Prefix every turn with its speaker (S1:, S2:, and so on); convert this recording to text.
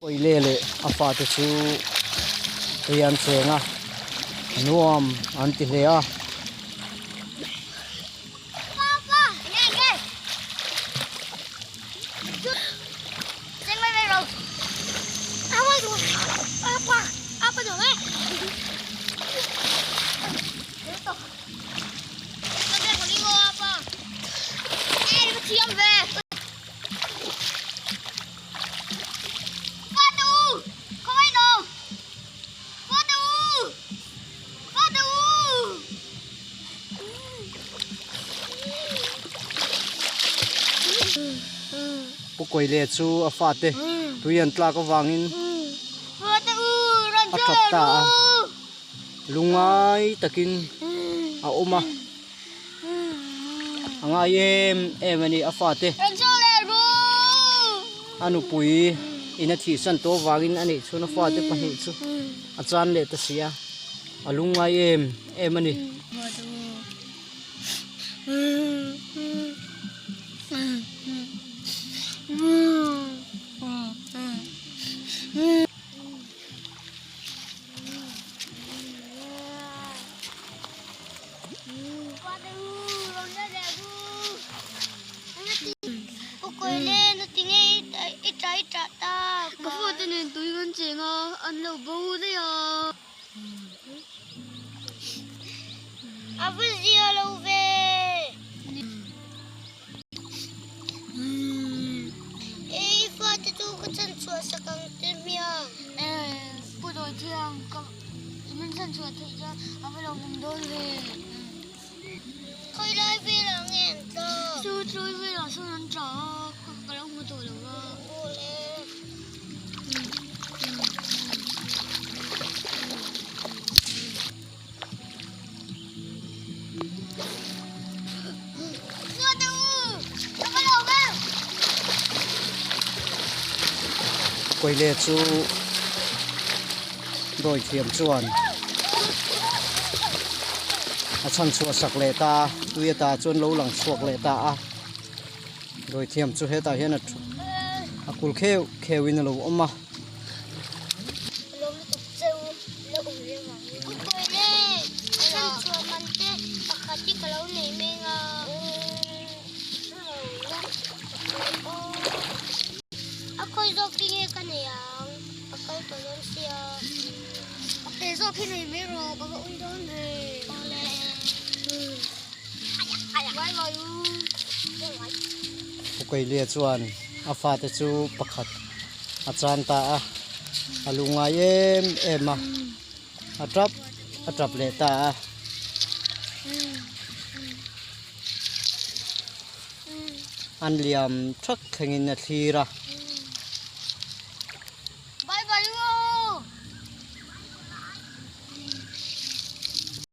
S1: Koilea le afa te chu rian chenga nuam anti hlea Koilea chu afa te tuian tla ka wangin atrap ta lungai takin a oma anga em ani afa te anu pui ina thi san to wangin ani chuna fa te pahi chu achan le ta sia alungai em ani Koilea chu Dawithiam chuan a chan chua sak le ta tuia ta chuan lo lang chuak le ta a Dawithiam chu heta hian a kul khewin lo oma Koilea chuan afa te chu pakhat achan ta a alungai em a atrap le ta a an liam thak thengin na thira